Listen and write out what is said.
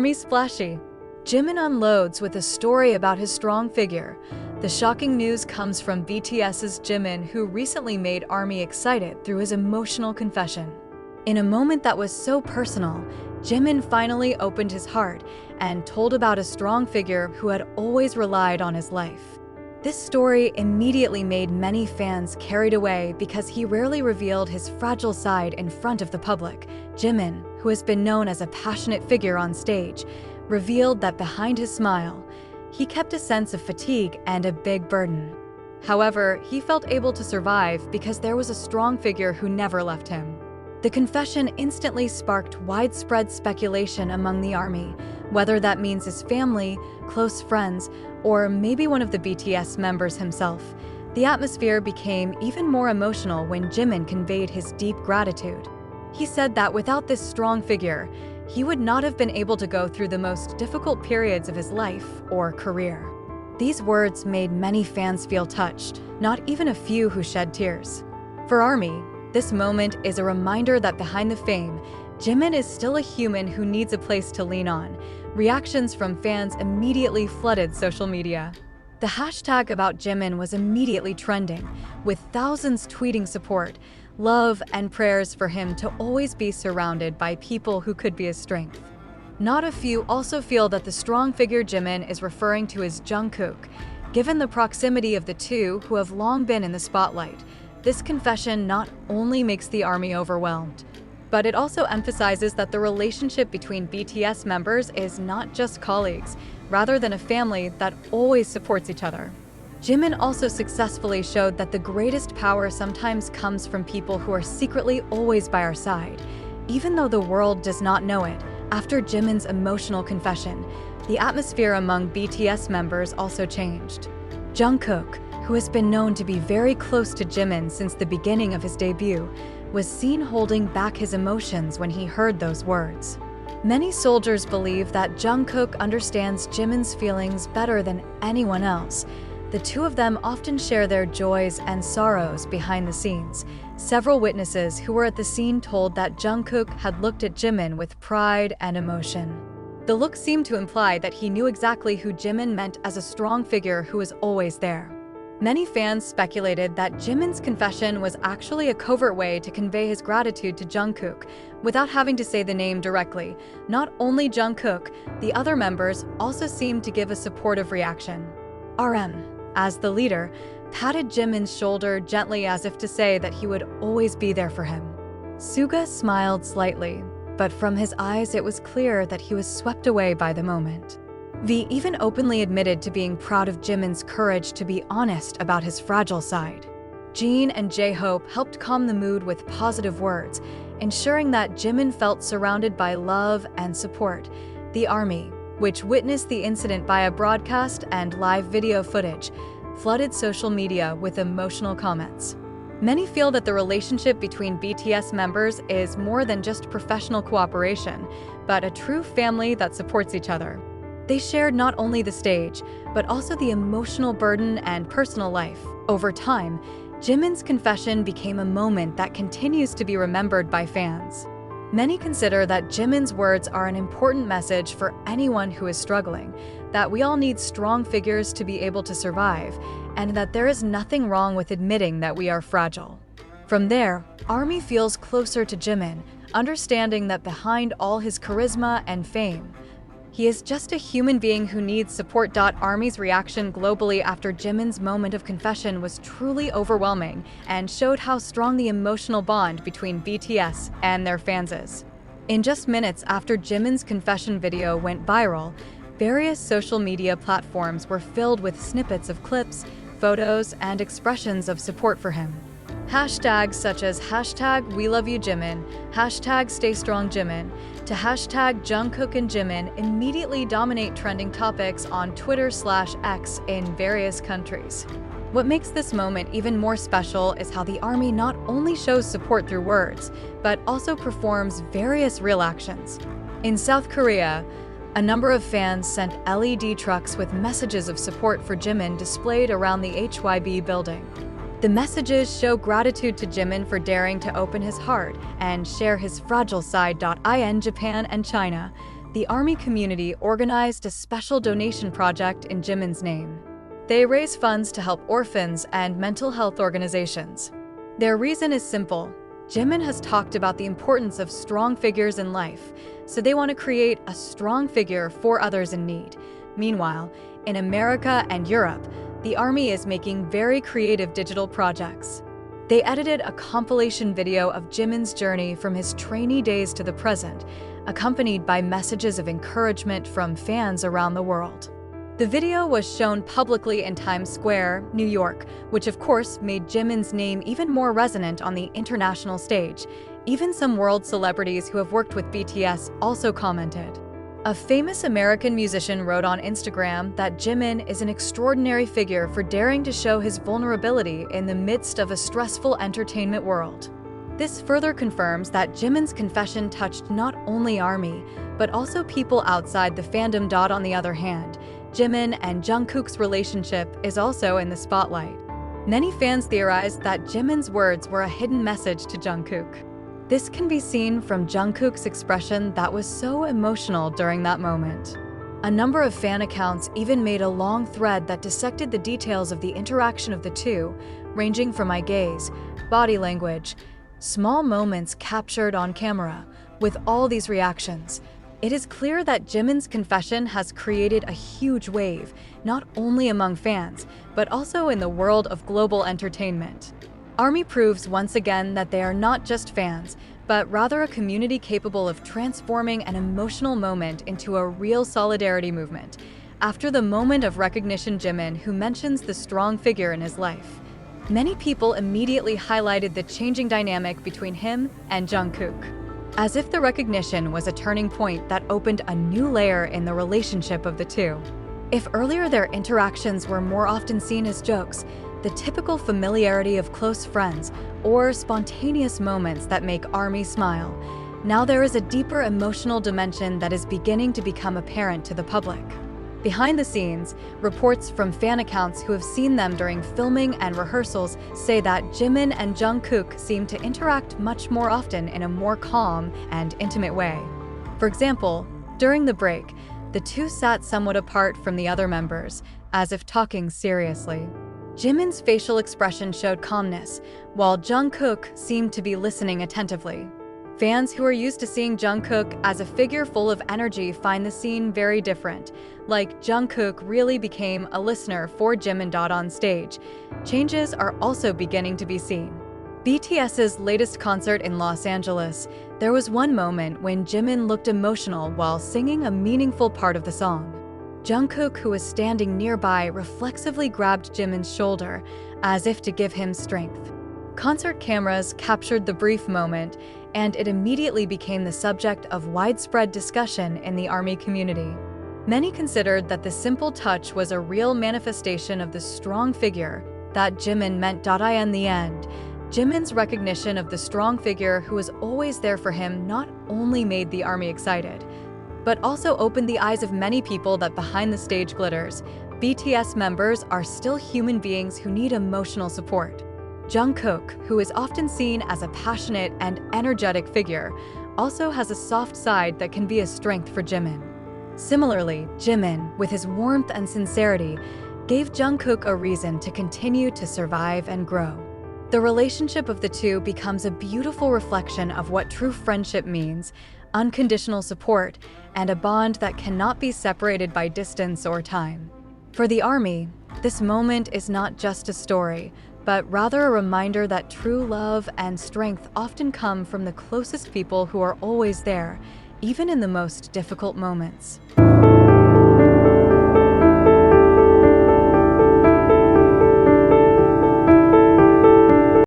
Army splashy. Jimin unloads with a story about his strong figure. The shocking news comes from BTS's Jimin, who recently made ARMY excited through his emotional confession. In a moment that was so personal, Jimin finally opened his heart and told about a strong figure who had always relied on his life. This story immediately made many fans carried away because he rarely revealed his fragile side in front of the public. Jimin, who has been known as a passionate figure on stage, revealed that behind his smile, he kept a sense of fatigue and a big burden. However, he felt able to survive because there was a strong figure who never left him. The confession instantly sparked widespread speculation among the ARMY, whether that means his family, close friends, or maybe one of the BTS members himself. The atmosphere became even more emotional when Jimin conveyed his deep gratitude. He said that without this strong figure, he would not have been able to go through the most difficult periods of his life or career. These words made many fans feel touched, not even a few who shed tears. For ARMY, this moment is a reminder that behind the fame, Jimin is still a human who needs a place to lean on. Reactions from fans immediately flooded social media. The hashtag about Jimin was immediately trending, with thousands tweeting support, love, and prayers for him to always be surrounded by people who could be his strength. Not a few also feel that the strong figure Jimin is referring to is Jungkook. Given the proximity of the two who have long been in the spotlight, this confession not only makes the ARMY overwhelmed, but it also emphasizes that the relationship between BTS members is not just colleagues, rather than a family that always supports each other. Jimin also successfully showed that the greatest power sometimes comes from people who are secretly always by our side, even though the world does not know it. After Jimin's emotional confession, the atmosphere among BTS members also changed. Jungkook, who has been known to be very close to Jimin since the beginning of his debut, was seen holding back his emotions when he heard those words. Many soldiers believe that Jungkook understands Jimin's feelings better than anyone else. The two of them often share their joys and sorrows behind the scenes. Several witnesses who were at the scene told that Jungkook had looked at Jimin with pride and emotion. The look seemed to imply that he knew exactly who Jimin meant as a strong figure who was always there. Many fans speculated that Jimin's confession was actually a covert way to convey his gratitude to Jungkook, without having to say the name directly. Not only Jungkook, the other members also seemed to give a supportive reaction. RM, as the leader, patted Jimin's shoulder gently as if to say that he would always be there for him. Suga smiled slightly, but from his eyes it was clear that he was swept away by the moment. V even openly admitted to being proud of Jimin's courage to be honest about his fragile side. Jin and J-Hope helped calm the mood with positive words, ensuring that Jimin felt surrounded by love and support. The ARMY, which witnessed the incident via broadcast and live video footage, flooded social media with emotional comments. Many feel that the relationship between BTS members is more than just professional cooperation, but a true family that supports each other. They shared not only the stage, but also the emotional burden and personal life. Over time, Jimin's confession became a moment that continues to be remembered by fans. Many consider that Jimin's words are an important message for anyone who is struggling, that we all need strong figures to be able to survive, and that there is nothing wrong with admitting that we are fragile. From there, ARMY feels closer to Jimin, understanding that behind all his charisma and fame, he is just a human being who needs support. ARMY's reaction globally after Jimin's moment of confession was truly overwhelming and showed how strong the emotional bond between BTS and their fans is. In just minutes after Jimin's confession video went viral, various social media platforms were filled with snippets of clips, photos, and expressions of support for him. Hashtags such as #WeLoveYouJimin, #StayStrongJimin, to #Jungkook and Jimin immediately dominate trending topics on Twitter/X in various countries. What makes this moment even more special is how the ARMY not only shows support through words, but also performs various real actions. In South Korea, a number of fans sent LED trucks with messages of support for Jimin displayed around the HYB building. The messages show gratitude to Jimin for daring to open his heart and share his fragile side. In Japan and China, the Army community organized a special donation project in Jimin's name. They raise funds to help orphans and mental health organizations. Their reason is simple. Jimin has talked about the importance of strong figures in life, so they want to create a strong figure for others in need. Meanwhile, in America and Europe, the Army is making very creative digital projects. They edited a compilation video of Jimin's journey from his trainee days to the present, accompanied by messages of encouragement from fans around the world. The video was shown publicly in Times Square, New York, which of course made Jimin's name even more resonant on the international stage. Even some world celebrities who have worked with BTS also commented. A famous American musician wrote on Instagram that Jimin is an extraordinary figure for daring to show his vulnerability in the midst of a stressful entertainment world. This further confirms that Jimin's confession touched not only ARMY, but also people outside the fandom. On the other hand, Jimin and Jungkook's relationship is also in the spotlight. Many fans theorized that Jimin's words were a hidden message to Jungkook. This can be seen from Jungkook's expression that was so emotional during that moment. A number of fan accounts even made a long thread that dissected the details of the interaction of the two, ranging from eye gaze, body language, small moments captured on camera. With all these reactions, it is clear that Jimin's confession has created a huge wave, not only among fans, but also in the world of global entertainment. ARMY proves once again that they are not just fans, but rather a community capable of transforming an emotional moment into a real solidarity movement. After the moment of recognition, Jimin, who mentions the strong figure in his life, many people immediately highlighted the changing dynamic between him and Jungkook, as if the recognition was a turning point that opened a new layer in the relationship of the two. If earlier their interactions were more often seen as jokes, the typical familiarity of close friends, or spontaneous moments that make ARMY smile, now there is a deeper emotional dimension that is beginning to become apparent to the public. Behind the scenes, reports from fan accounts who have seen them during filming and rehearsals say that Jimin and Jungkook seem to interact much more often in a more calm and intimate way. For example, during the break, the two sat somewhat apart from the other members, as if talking seriously. Jimin's facial expression showed calmness, while Jungkook seemed to be listening attentively. Fans who are used to seeing Jungkook as a figure full of energy find the scene very different, like Jungkook really became a listener for Jimin. On stage, changes are also beginning to be seen. BTS's latest concert in Los Angeles, there was one moment when Jimin looked emotional while singing a meaningful part of the song. Jungkook, who was standing nearby, reflexively grabbed Jimin's shoulder, as if to give him strength. Concert cameras captured the brief moment, and it immediately became the subject of widespread discussion in the ARMY community. Many considered that the simple touch was a real manifestation of the strong figure that Jimin meant. In the end, Jimin's recognition of the strong figure who was always there for him not only made the ARMY excited, but also opened the eyes of many people that behind the stage glitters, BTS members are still human beings who need emotional support. Jungkook, who is often seen as a passionate and energetic figure, also has a soft side that can be a strength for Jimin. Similarly, Jimin, with his warmth and sincerity, gave Jungkook a reason to continue to survive and grow. The relationship of the two becomes a beautiful reflection of what true friendship means, unconditional support, and a bond that cannot be separated by distance or time. For the ARMY, this moment is not just a story, but rather a reminder that true love and strength often come from the closest people who are always there, even in the most difficult moments.